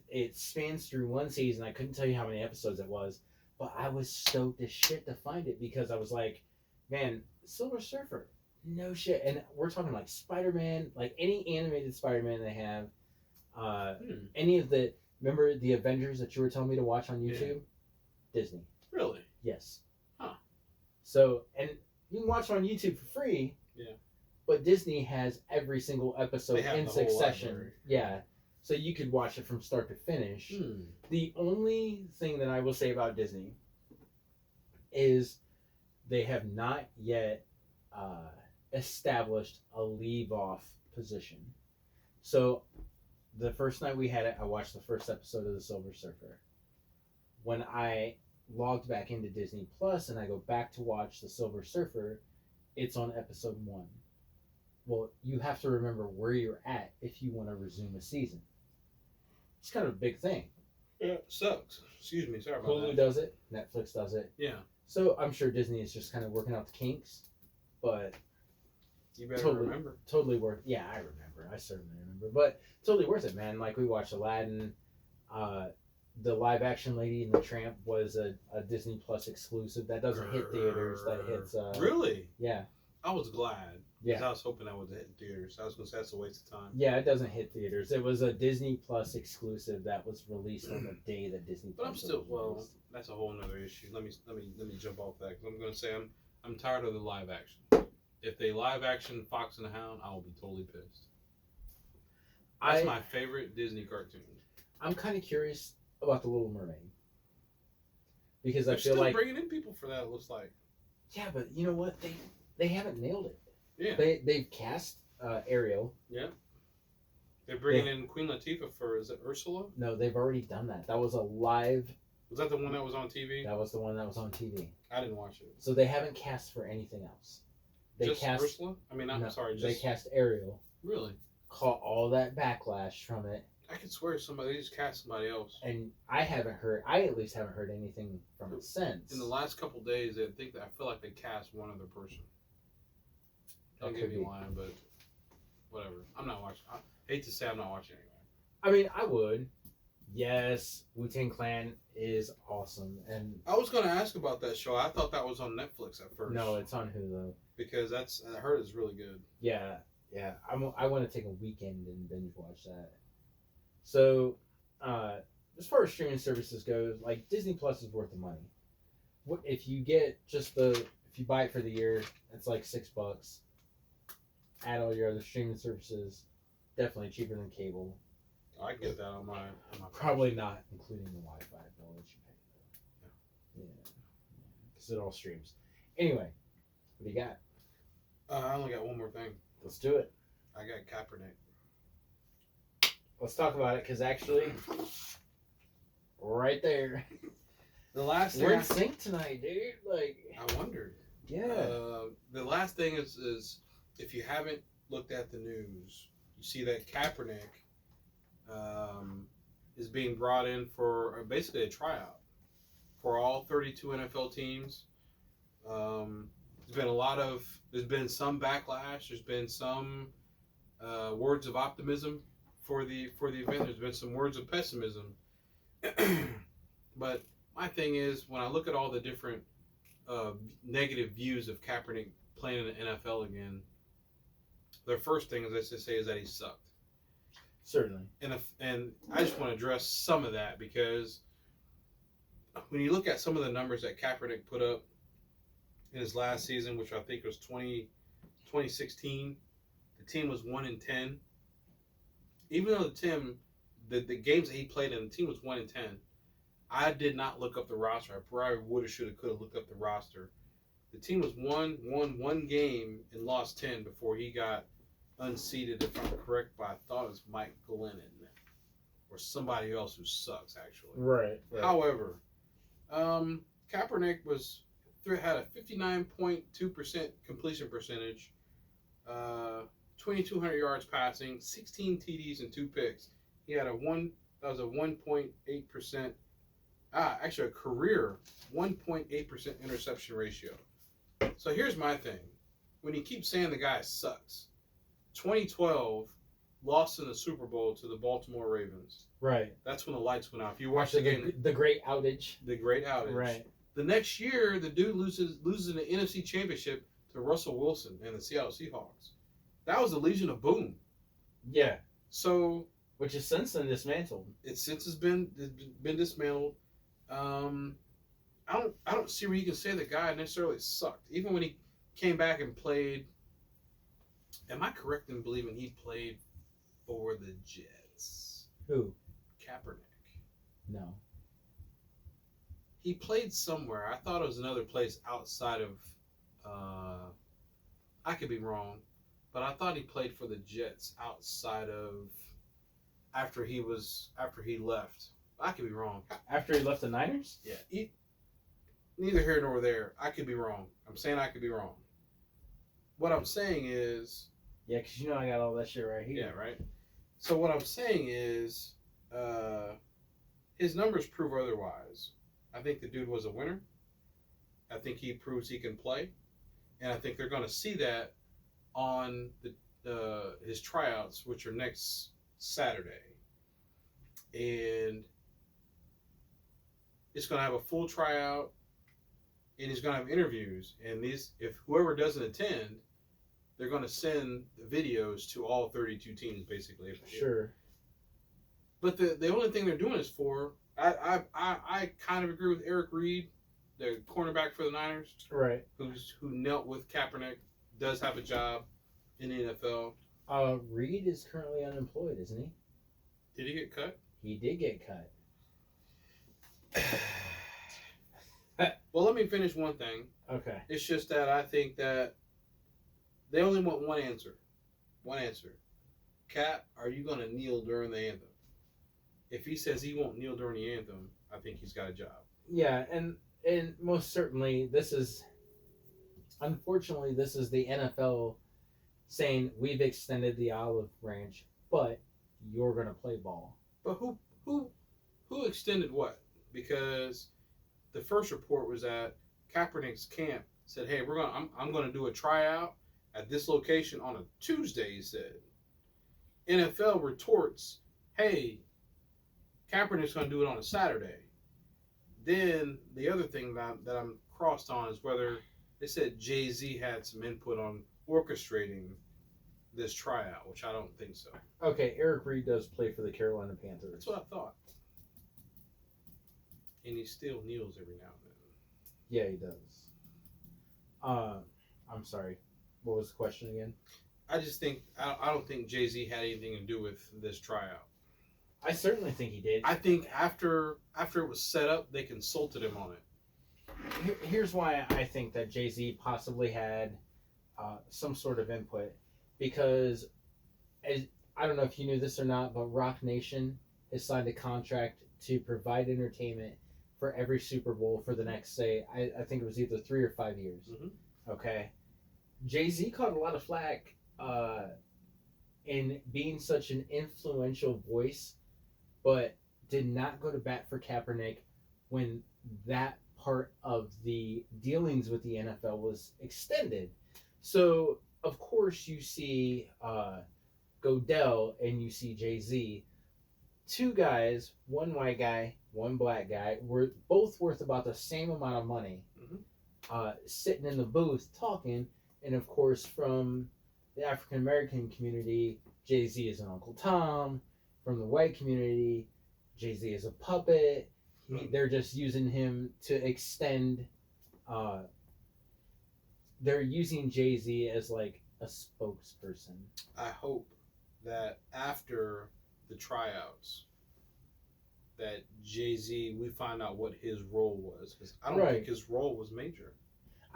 it spans through one season. I couldn't tell you how many episodes it was, but I was stoked as shit to find it because I was like, man, Silver Surfer, no shit. And we're talking like Spider-Man, like any animated Spider-Man they have. Any of the, remember the Avengers that you were telling me to watch on YouTube? Yeah. Disney. Really? Yes. Huh. So, and you can watch it on YouTube for free. Yeah. But Disney has every single episode in succession. Yeah. So you could watch it from start to finish. The only thing that I will say about Disney is they have not yet established a leave-off position. So the first night we had it, I watched the first episode of The Silver Surfer. When I logged back into Disney Plus and I go back to watch The Silver Surfer, it's on episode 1. Well, you have to remember where you're at if you want to resume a season. It's kind of a big thing. Yeah, it sucks. Excuse me, sorry about Hulu that. does it. Netflix does it. Yeah. So I'm sure Disney is just kind of working out the kinks, but you better remember. Totally worth. Yeah, I remember. I certainly remember. But totally worth it, man. Like we watched Aladdin. The live action Lady and the Tramp was a Disney Plus exclusive that doesn't hit theaters. That hits. Really? Yeah. I was glad. Yeah. I was hoping that would hit theaters. I was going to say that's a waste of time. Yeah, it doesn't hit theaters. It was a Disney Plus exclusive that was released on the day that Disney Plus. But I'm still that's a whole other issue. Let me jump off that because I'm going to say I'm tired of the live action. If they live action Fox and the Hound, I will be totally pissed. That's my favorite Disney cartoon. I'm kind of curious about The Little Mermaid because They're I feel still like bringing in people for that. It looks like. Yeah, but you know what? They haven't nailed it. Yeah. They've cast Ariel. Yeah. They're bringing in Queen Latifah for, is it Ursula? No, they've already done that. That was a live. Was that the one that was on TV? That was the one that was on TV. I didn't watch it. So they haven't cast for anything else. They just cast Ursula? I mean, I'm sorry. They cast Ariel. Really? Caught all that backlash from it. I could swear they just cast somebody else. And I at least haven't heard anything from it since. In the last couple days, I feel like they cast one other person. Don't get me lying, but whatever. I'm not watching. I hate to say I'm not watching anyway. I mean, I would. Yes, Wu-Tang Clan is awesome, and I was going to ask about that show. I thought that was on Netflix at first. No, it's on Hulu. Because I heard it's really good. Yeah. I want to take a weekend and binge watch that. So, as far as streaming services go, like Disney Plus is worth the money. If you get if you buy it for the year, it's like $6. Add all your other streaming services, definitely cheaper than cable. I get that on my Probably not including the Wi-Fi bill that you pay though. Yeah, because it all streams. Anyway, what do you got? I only got one more thing. Let's do it. I got Kaepernick. Let's talk about it, because actually, right there. The last thing we're in sync tonight, dude. Like, I wondered. Yeah. The last thing is if you haven't looked at the news, you see that Kaepernick is being brought in for basically a tryout for all 32 NFL teams. There's been some backlash. There's been some words of optimism for the event. There's been some words of pessimism. But my thing is, when I look at all the different negative views of Kaepernick playing in the NFL again, the first thing, as I say, is that he sucked. Certainly. And I just want to address some of that, because when you look at some of the numbers that Kaepernick put up in his last season, which I think was 2016, the team was 1-10. Even though the games that he played in, the team was 1-10. I did not look up the roster. I probably woulda, shoulda, coulda looked up the roster. The team was won one game and lost 10 before he got unseated, if I'm correct, but I thought it was Mike Glennon or somebody else who sucks, actually. Right. However, Kaepernick had a 59.2% completion percentage, 2,200 yards passing, 16 TDs and 2 picks. He had a 1.8%, actually a career 1.8% interception ratio. So here's my thing. When you keep saying the guy sucks, 2012, lost in the Super Bowl to the Baltimore Ravens. Right. That's when the lights went out. If you watch After the game, the great outage. the great outage. Right. The next year, the dude loses an NFC Championship to Russell Wilson and the Seattle Seahawks. That was the Legion of Boom. Yeah. So, which has since been dismantled. It since has been dismantled. I don't see where you can say the guy necessarily sucked. Even when he came back and played. Am I correct in believing he played for the Jets? Who? Kaepernick. No. He played somewhere. I thought it was another place outside of. I could be wrong, but I thought he played for the Jets outside of. After he left. I could be wrong. After he left the Niners? Yeah. Neither here nor there. I could be wrong. I'm saying I could be wrong. What I'm saying is. Yeah, because you know I got all that shit right here. Yeah, right. So what I'm saying is, his numbers prove otherwise. I think the dude was a winner. I think he proves he can play, and I think they're going to see that on his tryouts, which are next Saturday, and it's going to have a full tryout, and he's going to have interviews. And if whoever doesn't attend, they're going to send the videos to all 32 teams, basically. Sure. But the only thing they're doing is for. I kind of agree with Eric Reed, the cornerback for the Niners, right? Who knelt with Kaepernick, does have a job in the NFL. Reed is currently unemployed, isn't he? Did he get cut? He did get cut. Well, let me finish one thing. Okay. It's just that I think that they only want one answer. One answer. Cap, are you going to kneel during the anthem? If he says he won't kneel during the anthem, I think he's got a job. Yeah, and most certainly unfortunately, this is the NFL saying we've extended the olive branch, but you're going to play ball. But who extended what? Because the first report was that Kaepernick's camp said, "Hey, I'm going to do a tryout at this location on a Tuesday," he said. NFL retorts, "Hey, Kaepernick's going to do it on a Saturday." Then the other thing that I'm crossed on is whether they said Jay-Z had some input on orchestrating this tryout, which I don't think so. Okay, Eric Reed does play for the Carolina Panthers. That's what I thought. And he still kneels every now and then. Yeah, he does. I'm sorry. What was the question again? I just think I don't think Jay-Z had anything to do with this tryout. I certainly think he did. I think after it was set up, they consulted him on it. Here's why I think that Jay-Z possibly had some sort of input, because I don't know if you knew this or not, but Rock Nation has signed a contract to provide entertainment for every Super Bowl for the next, say, I think it was either 3 or 5 years. Mm-hmm. Okay. Jay-Z caught a lot of flack in being such an influential voice, but did not go to bat for Kaepernick when that part of the dealings with the NFL was extended. So, of course, you see Godell and you see Jay-Z. Two guys, one white guy, one black guy, were both worth about the same amount of money, sitting in the booth talking. And, of course, from the African-American community, Jay-Z is an Uncle Tom. From the white community, Jay-Z is a puppet. They're just using him to extend. They're using Jay-Z as like a spokesperson. I hope that after the tryouts, that Jay-Z, we find out what his role was, because I don't think his role was major.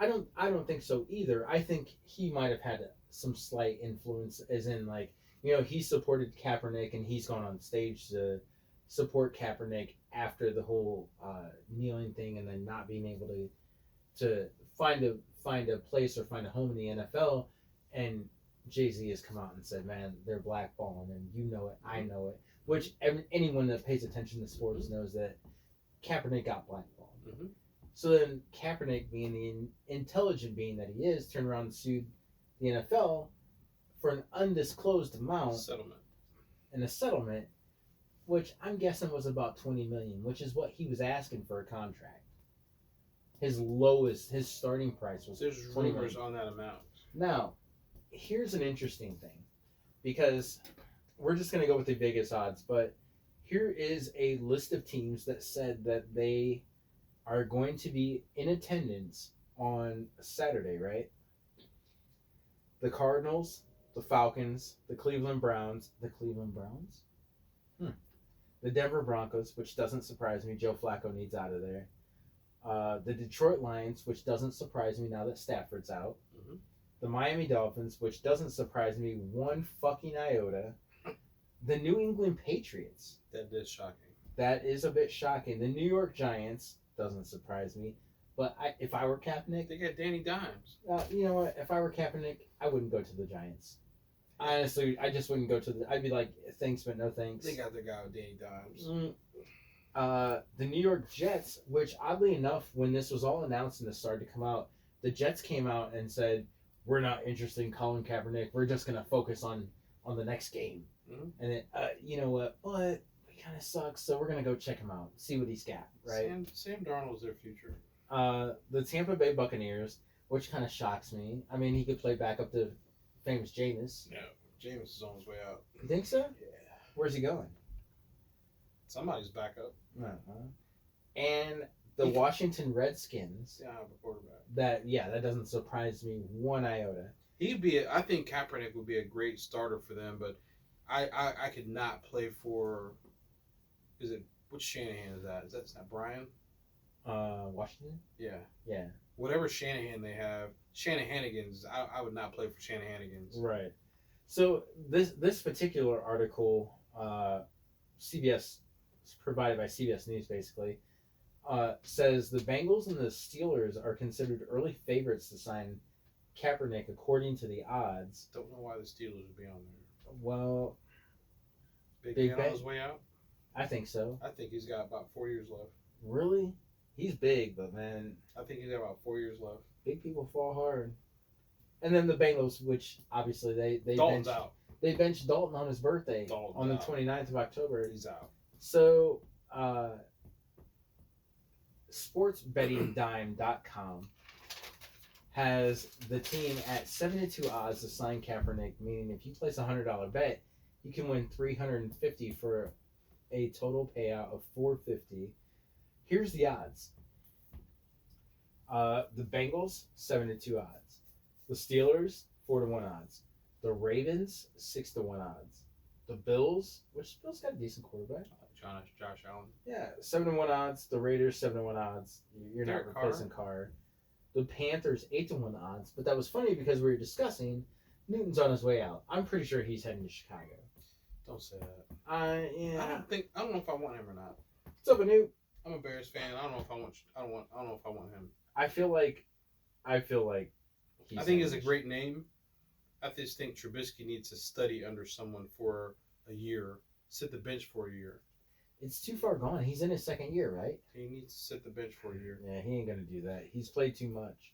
I don't think so either. I think he might have had some slight influence, as in like, you know, he supported Kaepernick and he's gone on stage to support Kaepernick after the whole kneeling thing, and then not being able to find a place or find a home in the NFL. And Jay-Z has come out and said, "Man, they're blackballing, and you know it, I know it." Which anyone that pays attention to sports knows that Kaepernick got blackballed. Mm-hmm. So then Kaepernick, being the intelligent being that he is, turned around and sued the NFL for an undisclosed amount. Settlement. in a settlement, which I'm guessing was about 20 million, which is what he was asking for a contract. His starting price was There's 20 rumors million. on that amount. Now, here's an interesting thing, because we're just going to go with the Vegas odds, but here is a list of teams that said that they are going to be in attendance on Saturday, right? The Cardinals, the Falcons, the Cleveland Browns, the Denver Broncos, which doesn't surprise me. Joe Flacco needs out of there. The Detroit Lions, which doesn't surprise me now that Stafford's out. Mm-hmm. The Miami Dolphins, which doesn't surprise me one fucking iota. The New England Patriots. That is shocking. That is a bit shocking. The New York Giants doesn't surprise me. But if I were Kaepernick, they got Danny Dimes. You know what? If I were Kaepernick, I wouldn't go to the Giants. Honestly, I just wouldn't go to the. I'd be like, thanks, but no thanks. They got the guy with Danny Dimes. The New York Jets, which oddly enough, when this was all announced and this started to come out, the Jets came out and said, "We're not interested in Colin Kaepernick. We're just gonna focus on the next game." Mm-hmm. And then, you know what? But he kind of sucks, so we're gonna go check him out, see what he's got. Right? Sam Darnold's their future. The Tampa Bay Buccaneers, which kind of shocks me. I mean, he could play back up to famous Jameis. Yeah, Jameis is on his way out. You think so? Yeah. Where's he going? Somebody's backup. And the Washington Redskins. Yeah, a quarterback. That doesn't surprise me one iota. I think Kaepernick would be a great starter for them, but I could not play for. Which Shanahan is that? Is that Brian? Washington? Yeah. Yeah. Whatever Shanahan they have, Shanahanigans, I would not play for Shanahanigans. Right. So this particular article, CBS, provided by CBS News basically, says the Bengals and the Steelers are considered early favorites to sign Kaepernick according to the odds. Don't know why the Steelers would be on there. Well, Big Ben on his way out? I think so. I think he's got about 4 years left. Really? He's big, but man, I think he's got about 4 years left. big people fall hard. And then the Bengals, which obviously they Dalton's benched, out. They benched Dalton on his birthday Dalton's on the out. 29th of October. He's out. So, sportsbettingdime.com has the team at 72 odds to sign Kaepernick, meaning if you place a $100 bet, you can win $350 for a total payout of $450. Here's the odds. The Bengals, 7-2 odds. The Steelers, 4-1 odds. The Ravens, 6-1 odds. The Bills, which Bills got a decent quarterback. Josh Allen. Yeah, 7-1 odds. The Raiders, 7-1 odds. You're not Derek replacing Carr. The Panthers, 8-1 odds. But that was funny because we were discussing Newton's on his way out. I'm pretty sure he's heading to Chicago. Don't say that. Yeah. I don't know if I want him or not. What's up, Newt? I'm a Bears fan. I don't know if I want him. I feel like he's. I think it's a great name. I just think Trubisky needs to study under someone for a year, sit the bench for a year. It's too far gone. He's in his second year, right? He needs to sit the bench for a year. Yeah, he ain't gonna do that. He's played too much.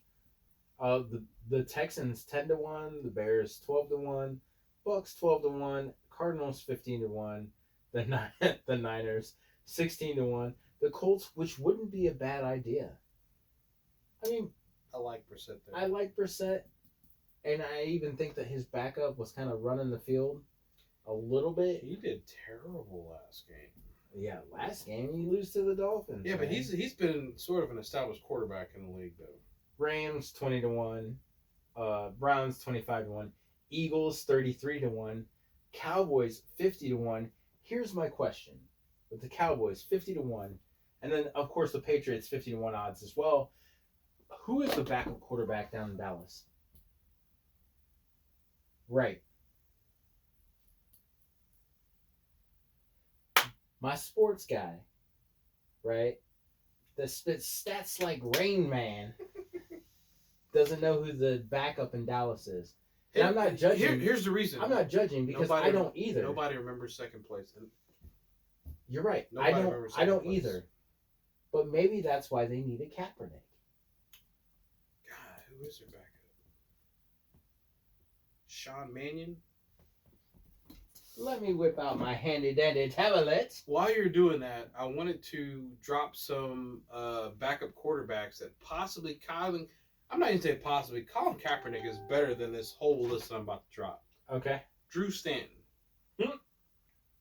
The Texans 10-1, the Bears 12-1, Bucks 12-1, Cardinals 15-1, the Niners 16-1, the Colts, which wouldn't be a bad idea. I mean, I like Brissett there. I like Brissett, and I even think that his backup was kind of running the field a little bit. He did terrible last game. Yeah, last game you lose to the Dolphins. Yeah, but man. he's been sort of an established quarterback in the league though. Rams 20-1, Browns 25-1, Eagles 33-1, Cowboys 50-1. Here's my question: with the Cowboys 50-1, and then of course the Patriots 50-1 odds as well. Who is the backup quarterback down in Dallas? Right. My sports guy, right? That spits stats like Rain Man doesn't know who the backup in Dallas is. And I'm not judging. Here's the reason. I'm not judging because I don't either. Nobody remembers second place. You're right. Nobody I remembers don't second place. either. But maybe that's why they need a Kaepernick. God, who is their backup? Sean Mannion? Let me whip out my handy-dandy tablet. While you're doing that, I wanted to drop some backup quarterbacks that possibly Colin. I'm not even saying possibly. Colin Kaepernick is better than this whole list I'm about to drop. Okay. Drew Stanton,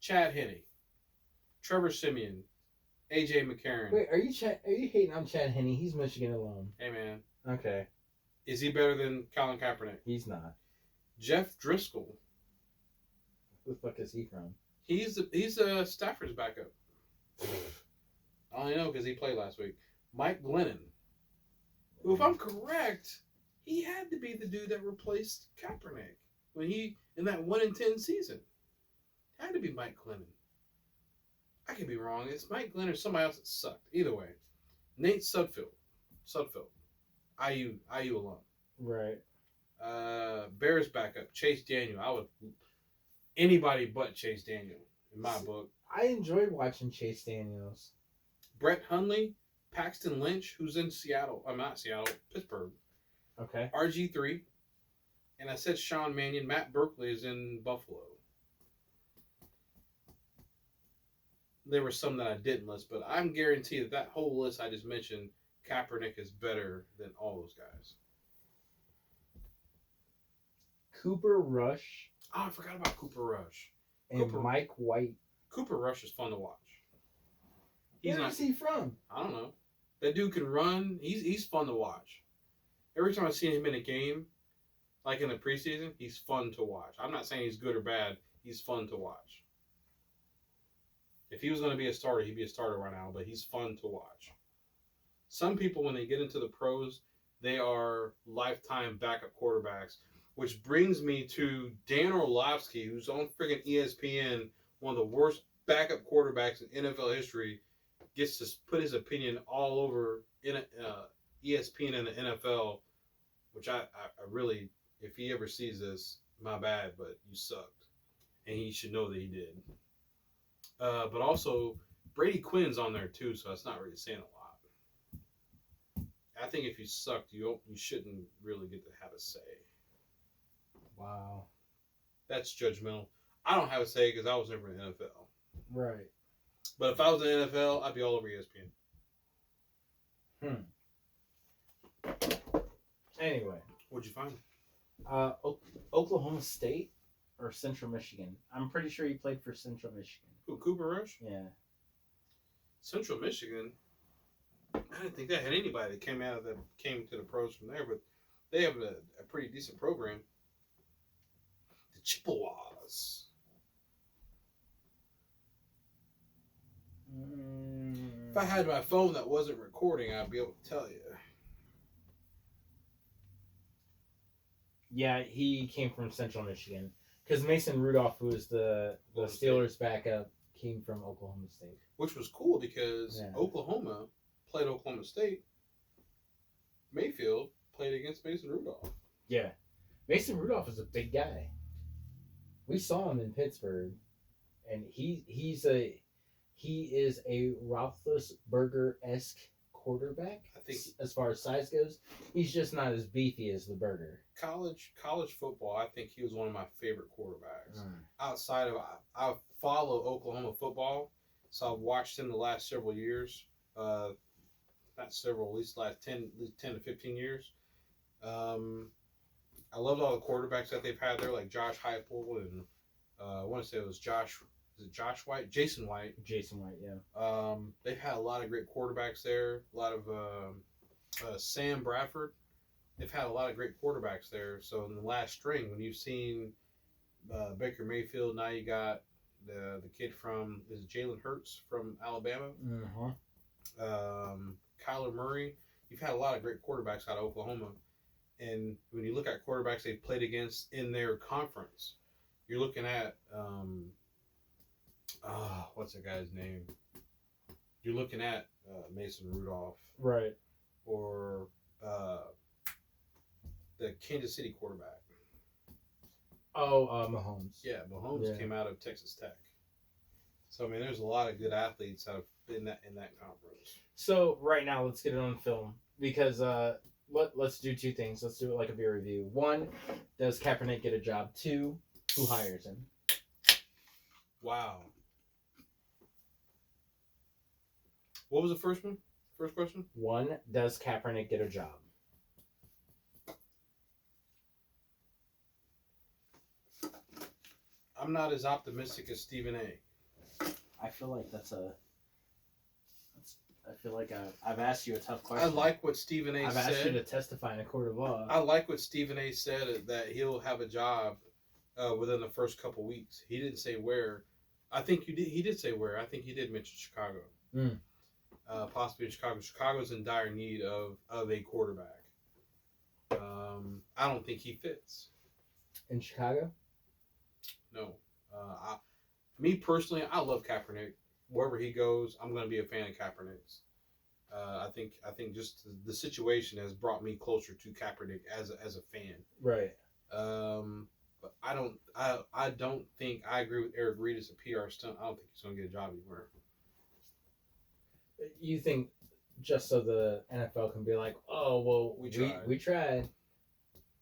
Chad Henne, Trevor Siemian, AJ McCarron. Wait, are you hating on Chad Henne? He's Michigan alone. Hey man. Okay. Is he better than Colin Kaepernick? He's not. Jeff Driscoll. Who the fuck is he from? He's Stafford's backup. I only know because he played last week. Mike Glennon, who, if I'm correct, he had to be the dude that replaced Kaepernick when he in that 1-10 season. Had to be Mike Glennon. I could be wrong. It's Mike Glennon or somebody else that sucked. Either way, Nate Sudfeld, IU alum. Right. Bears backup Chase Daniel. I would anybody but Chase Daniel in my book. I enjoyed watching Chase Daniels. Brett Hundley, Paxton Lynch, who's in Seattle. I'm not Seattle, Pittsburgh. Okay. RG3. And I said Sean Mannion. Matt Berkeley is in Buffalo. There were some that I didn't list, but I'm guaranteed that whole list I just mentioned, Kaepernick is better than all those guys. Cooper Rush. Oh, I forgot about Cooper Rush. And Mike White. Cooper Rush is fun to watch. Where is he from? I don't know. That dude can run. He's fun to watch. Every time I've seen him in a game, like in the preseason, he's fun to watch. I'm not saying he's good or bad. He's fun to watch. If he was going to be a starter, he'd be a starter right now, but he's fun to watch. Some people, when they get into the pros, they are lifetime backup quarterbacks, which brings me to Dan Orlovsky, who's on friggin' ESPN, one of the worst backup quarterbacks in NFL history, gets to put his opinion all over ESPN and the NFL, which I really, if he ever sees this, my bad, but you sucked. And he should know that he did. But also, Brady Quinn's on there too, so that's not really saying a lot. I think if you sucked, you shouldn't really get to have a say. Wow. That's judgmental. I don't have a say because I was never in the NFL. Right. But if I was in the NFL, I'd be all over ESPN. Anyway. What'd you find? Oklahoma State or Central Michigan? I'm pretty sure he played for Central Michigan. Who, Cooper Rush? Yeah. Central Michigan. I didn't think they had anybody that came to the pros from there, but they have a pretty decent program. The Chippewas. If I had my phone that wasn't recording, I'd be able to tell you. Yeah, he came from Central Michigan. Because Mason Rudolph, who was the Steelers' backup, came from Oklahoma State. Which was cool because Oklahoma played Oklahoma State. Mayfield played against Mason Rudolph. Yeah. Mason Rudolph is a big guy. We saw him in Pittsburgh. And he is a Roethlisberger-esque quarterback. I think as far as size goes, he's just not as beefy as the Burger. College football, I think he was one of my favorite quarterbacks. Outside of, I follow Oklahoma football, so I've watched him the last several years. Not several, at least last 10 to 15 years. I loved all the quarterbacks that they've had there, like Josh Heupel and I want to say it was Josh. Is it Josh White? Jason White, yeah. They've had a lot of great quarterbacks there. A lot of Sam Bradford. They've had a lot of great quarterbacks there. So in the last string, when you've seen Baker Mayfield, now you got the kid from, is it Jalen Hurts from Alabama? Kyler Murray. You've had a lot of great quarterbacks out of Oklahoma. And when you look at quarterbacks they've played against in their conference, you're looking at, what's the guy's name? You're looking at Mason Rudolph. Right. Or the Kansas City quarterback. Mahomes. Yeah, Mahomes came out of Texas Tech. So, I mean, there's a lot of good athletes that have been in that conference. So, right now, let's get it on film. Because let's do two things. Let's do it like a beer review. One, does Kaepernick get a job? Two, who hires him? Wow. What was the first one? First question? One, does Kaepernick get a job? I'm not as optimistic as Stephen A. I feel like I feel like I've asked you a tough I question. like what Stephen A. I've said. asked you to testify in a court of law. I like what Stephen A. said, that he'll have a job within the first couple weeks. He didn't say where. I think he did say where. I think he did mention Chicago. Possibly in Chicago. Chicago's in dire need of a quarterback. I don't think he fits. In Chicago? No. Me personally, I love Kaepernick. Wherever he goes, I'm going to be a fan of Kaepernick's. I think just the situation has brought me closer to Kaepernick as a fan. Right. But I don't think I agree with Eric Reed as a PR stunt. I don't think he's going to get a job anywhere. You think just so the NFL can be like, oh well, we tried.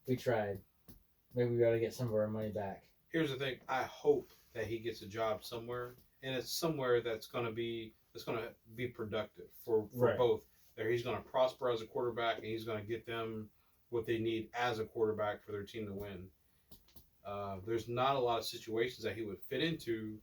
Maybe we got to get some of our money back. Here's the thing. I hope that he gets a job somewhere, and it's somewhere that's going to be productive for Right. both. There, he's going to prosper as a quarterback, and he's going to get them what they need as a quarterback for their team to win. There's not a lot of situations that he would fit into.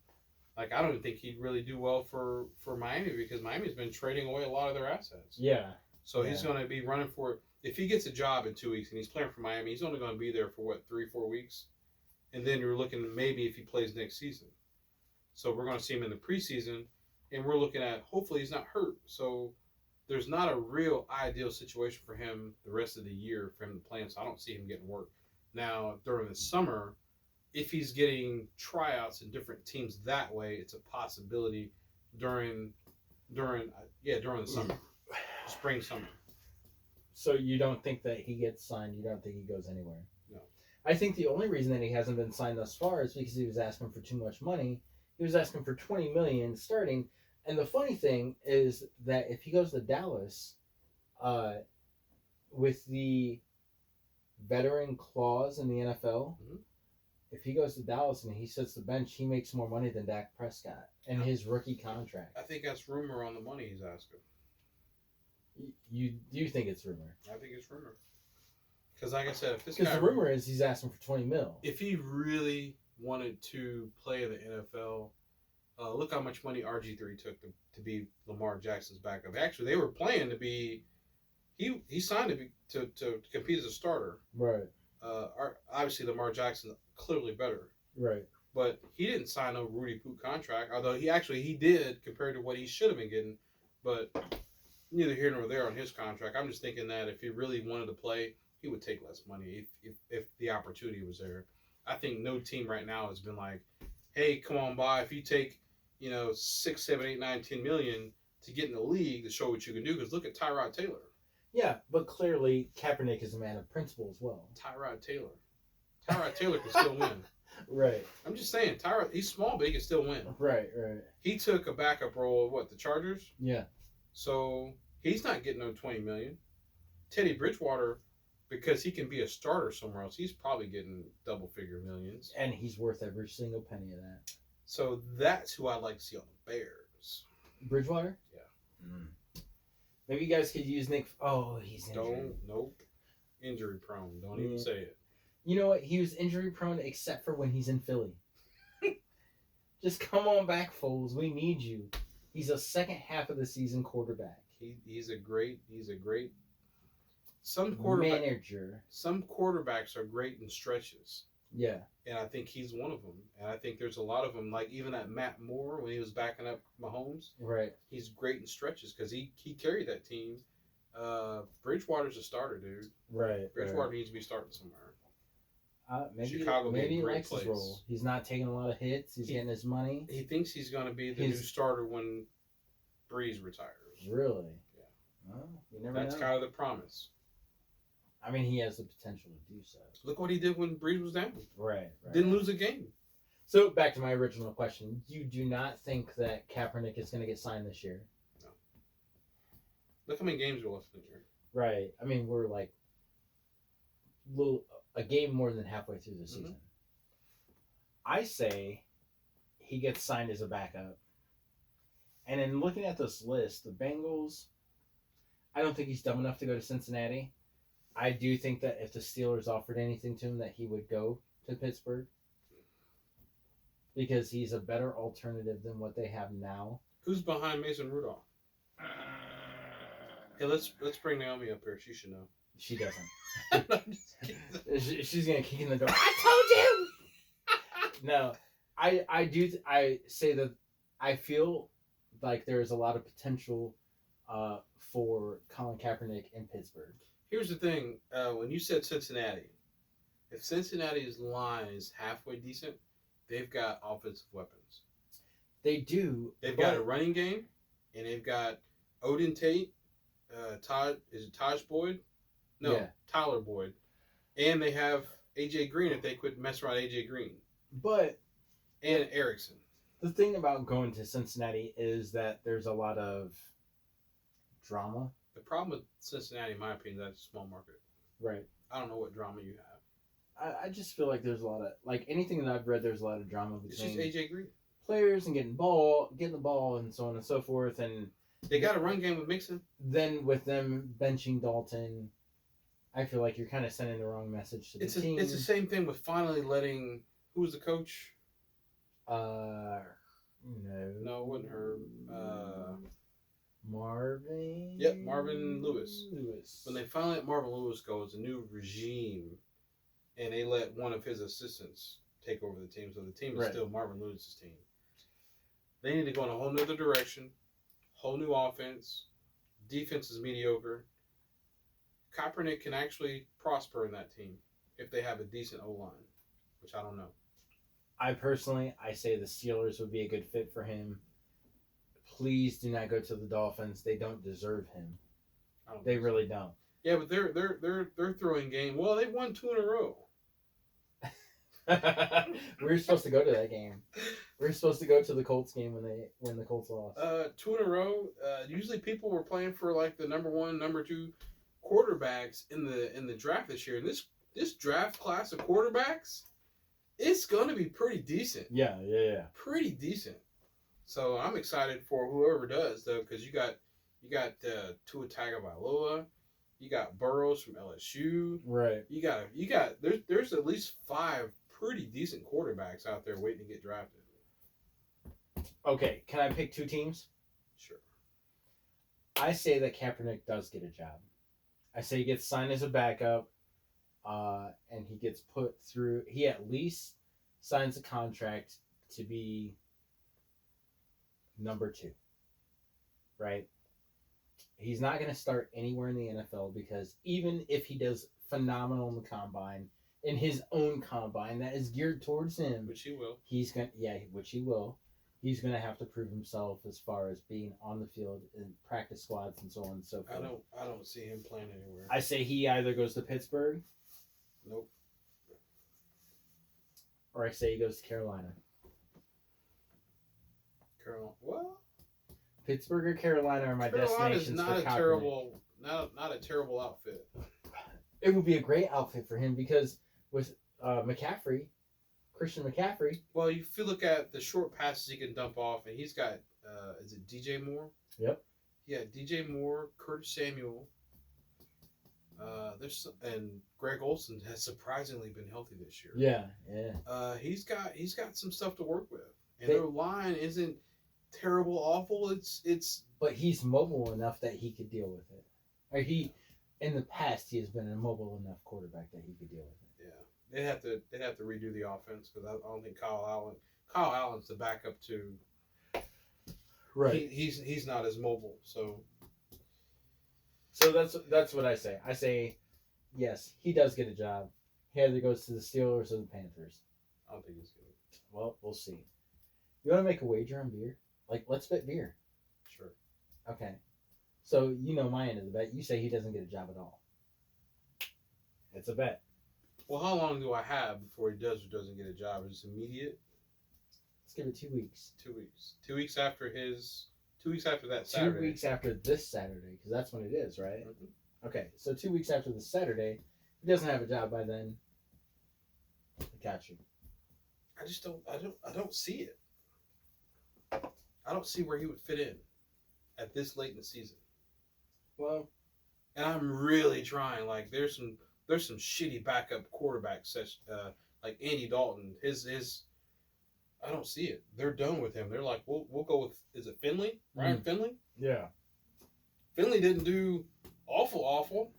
Like, I don't even think he'd really do well for Miami, because Miami's been trading away a lot of their assets. Yeah. So he's going to be running for. If he gets a job in 2 weeks and he's playing for Miami, he's only going to be there for what, 3-4 weeks, and then you're looking maybe if he plays next season. So we're going to see him in the preseason, and we're looking at hopefully he's not hurt. So there's not a real ideal situation for him the rest of the year for him to play in. So I don't see him getting work. Now during the summer, if he's getting tryouts in different teams that way, it's a possibility during the summer, spring, summer. So you don't think that he gets signed? You don't think he goes anywhere? No. I think the only reason that he hasn't been signed thus far is because he was asking for too much money. He was asking for $20 million starting, and the funny thing is that if he goes to Dallas, with the veteran clause in the NFL, if he goes to Dallas and he sits the bench, he makes more money than Dak Prescott in his rookie contract. I think that's rumor on the money he's asking. You think it's rumor? I think it's rumor. Because like I said, if this Because guy, the rumor is he's asking for $20 million. if he really wanted to play in the NFL, look how much money RG3 took to be Lamar Jackson's backup. Actually, they were playing to be. He signed to compete as a starter. Right. Obviously, Lamar Jackson clearly better. Right. But he didn't sign a Rudy Poot contract, although he did compared to what he should have been getting. But neither here nor there on his contract. I'm just thinking that if he really wanted to play, he would take less money if the opportunity was there. I think no team right now has been like, hey, come on by. If you take, 6, 7, 8, 9, 10 million to get in the league to show what you can do, because look at Tyrod Taylor. Yeah, but clearly Kaepernick is a man of principle as well. Tyrod Taylor can still win. Right. I'm just saying, Tyrod, he's small, but he can still win. Right. He took a backup role of the Chargers? Yeah. So he's not getting no $20 million. Teddy Bridgewater, because he can be a starter somewhere else, he's probably getting double-figure millions. And he's worth every single penny of that. So that's who I'd like to see on the Bears. Bridgewater? Yeah. Maybe you guys could use Nick. Oh, he's injured. Nope. Injury prone. Don't even say it. You know what? He was injury prone except for when he's in Philly. Just come on back, Foles. We need you. He's a second half of the season quarterback. He's a great. Manager. Some quarterbacks are great in stretches. Yeah. And I think he's one of them. And I think there's a lot of them. Like even that Matt Moore when he was backing up Mahomes. Right. He's great in stretches because he carried that team. Bridgewater's a starter, dude. Right. Bridgewater needs to be starting somewhere. Maybe he likes his role. He's not taking a lot of hits. He's getting his money. He thinks he's going to be the new starter when Breeze retires. Really? Yeah. Well, you never That's know. kind of the promise. I mean, he has the potential to do so. Look what he did when Breeze was down. Right. Didn't lose a game. So, back to my original question. You do not think that Kaepernick is going to get signed this year? No. Look how many games we're left in the year. Right. I mean, we're like a game more than halfway through the season. I say he gets signed as a backup. And in looking at this list, the Bengals, I don't think he's dumb enough to go to Cincinnati. I do think that if the Steelers offered anything to him, that he would go to Pittsburgh because he's a better alternative than what they have now. Who's behind Mason Rudolph? Hey, let's bring Naomi up here. She should know. She doesn't. She's gonna kick in the door. I told you. No, I say that I feel like there is a lot of potential for Colin Kaepernick in Pittsburgh. Here's the thing. When you said Cincinnati, if Cincinnati's line is halfway decent, they've got offensive weapons. They do. They've got a running game, and they've got Odin Tate, Taj Boyd? No, yeah. Tyler Boyd. And they have AJ Green if they quit messing around AJ Green. But and Erickson. The thing about going to Cincinnati is that there's a lot of drama. The problem with Cincinnati, in my opinion, is that it's a small market. Right. I don't know what drama you have. I just feel like there's a lot of, like, anything that I've read, there's a lot of drama between it's just AJ Green. Players and getting the ball and so on and so forth. And they got a run game with Mixon. Then with them benching Dalton, I feel like you're kind of sending the wrong message to the team. It's the same thing with finally letting, who was the coach? No, it wasn't her. Marvin. Yep, Marvin Lewis. When they finally let Marvin Lewis go, it's a new regime, and they let one of his assistants take over the team, so the team is still Marvin Lewis's team. They need to go in a whole nother direction, whole new offense. Defense is mediocre. Kaepernick can actually prosper in that team if they have a decent O-line, which I don't know. I say the Steelers would be a good fit for him. Please do not go to the Dolphins. They don't deserve him. They really don't. Yeah, but they're throwing game. Well, they've won 2 in a row. We were supposed to go to that game. We were supposed to go to the Colts game when the Colts lost. 2 in a row. Usually people were playing for like the number 1, number 2 quarterbacks in the draft this year. And this draft class of quarterbacks, it's going to be pretty decent. Yeah. Pretty decent. So I'm excited for whoever does, though, because you got Tua Tagovailoa, you got Burrows from LSU, right? You got there's at least 5 pretty decent quarterbacks out there waiting to get drafted. Okay, can I pick 2 teams? Sure. I say that Kaepernick does get a job. I say he gets signed as a backup, and he gets put through. He at least signs a contract to be number 2, right? He's not going to start anywhere in the NFL because even if he does phenomenal in the combine, in his own combine that is geared towards him, which he will, which he will, he's going to have to prove himself as far as being on the field in practice squads and so on and so forth. I don't see him playing anywhere. I say he either goes to Pittsburgh, nope, or I say he goes to Carolina. Well, Pittsburgh or Carolina are my destinations for Kaepernick. Not a terrible outfit. It would be a great outfit for him because with Christian McCaffrey. Well, if you look at the short passes he can dump off, and he's got, is it DJ Moore? Yep. Yeah, DJ Moore, Curtis Samuel. And Greg Olsen has surprisingly been healthy this year. Yeah. He's got some stuff to work with, and their line isn't terrible, awful. It's. But he's mobile enough that he could deal with it. Or in the past, he has been a mobile enough quarterback that he could deal with it. Yeah, they'd have to redo the offense because I don't think Kyle Allen's the backup to. Right. He's not as mobile, so. So that's what I say. I say, yes, he does get a job. He either goes to the Steelers or the Panthers. I don't think he's good. Well, we'll see. You want to make a wager on beer? Like, let's bet beer. Sure. Okay. So, you know my end of the bet. You say he doesn't get a job at all. It's a bet. Well, how long do I have before he does or doesn't get a job? Is it immediate? Let's give it 2 weeks. 2 weeks. 2 weeks after his... 2 weeks after that Saturday. 2 weeks after this Saturday, because that's when it is, right? Mm-hmm. Okay, so 2 weeks after this Saturday, if he doesn't have a job by then, I got you. I just don't see it. I don't see where he would fit in at this late in the season. Well, and I'm really trying. Like there's some shitty backup quarterbacks, like Andy Dalton. His I don't see it. They're done with him. They're like, we'll go with, is it Finley? Ryan Finley? Yeah. Finley didn't do awful.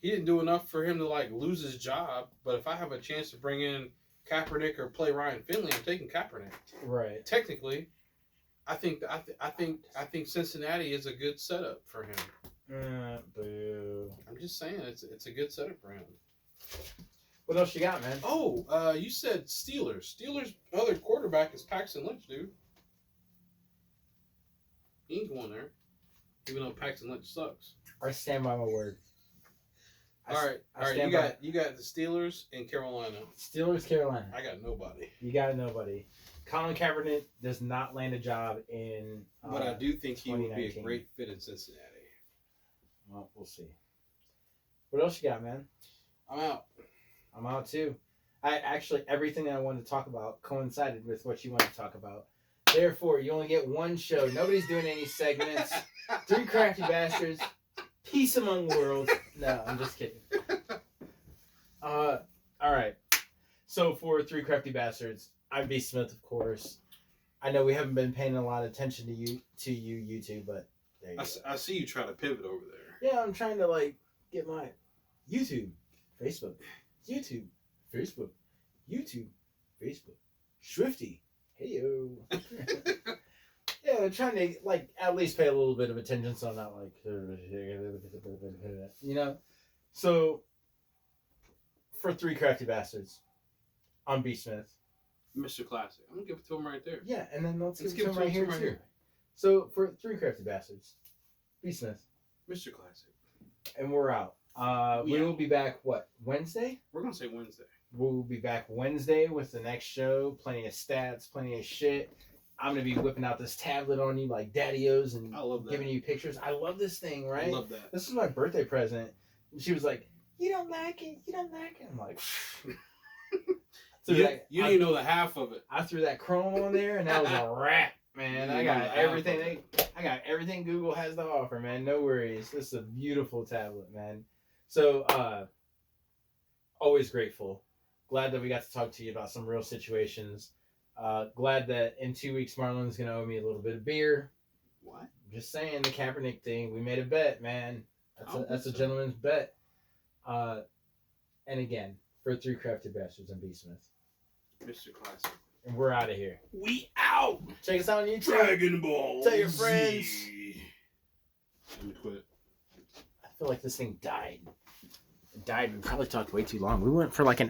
He didn't do enough for him to like lose his job. But if I have a chance to bring in Kaepernick or play Ryan Finley, I'm taking Kaepernick. Right. Technically, I think Cincinnati is a good setup for him. Boo. I'm just saying it's a good setup for him. What else you got, man? Oh, you said Steelers. Steelers' other quarterback is Paxton Lynch, dude. He ain't going there, even though Paxton Lynch sucks. I stand by my word. All right. You got the Steelers in Carolina. Steelers, Carolina. I got nobody. You got nobody. Colin Kaepernick does not land a job in. But I do think he would be a great fit in Cincinnati. Well, we'll see. What else you got, man? I'm out. I'm out too. Everything that I wanted to talk about coincided with what you wanted to talk about. Therefore, you only get one show. Nobody's doing any segments. 3 crafty bastards. Peace among worlds. No, I'm just kidding. All right. So for 3 crafty bastards, I'm B. Smith, of course. I know we haven't been paying a lot of attention to you, YouTube, but there you go. I see you trying to pivot over there. Yeah, I'm trying to get my YouTube, Facebook, YouTube, Facebook, YouTube, Facebook, Swifty. Heyo. Yeah, they're trying to at least pay a little bit of attention, so I'm not So for 3 crafty bastards, I'm B. Smith. Mr. Classic. I'm gonna give it to him right there. Yeah, and then let's give it to him right here too. So for 3 crafty bastards, B. Smith, Mr. Classic, and we're out. We will be back. What, Wednesday? We're gonna say Wednesday. We'll be back Wednesday with the next show. Plenty of stats, plenty of shit. I'm gonna be whipping out this tablet on you like Daddy-O's and I love that. Giving you pictures. I love this thing, right? I love that. This is my birthday present. And she was like, "You don't like it. You don't like it." I'm like, so you didn't know the half of it. I threw that Chrome on there, and that was a wrap, man. I got everything. I got everything Google has to offer, man. No worries. This is a beautiful tablet, man. So, always grateful. Glad that we got to talk to you about some real situations. Glad that in 2 weeks Marlon's gonna owe me a little bit of beer. What? I'm just saying, the Kaepernick thing. We made a bet, man. That's a gentleman's bet. And again, for 3 crafty bastards and B. Smith, Mr. Classic, and we're out of here. We out. Check us out on YouTube. Dragon Ball. Tell your friends. Let me quit. I feel like this thing died. It died. We probably talked way too long. We went for like an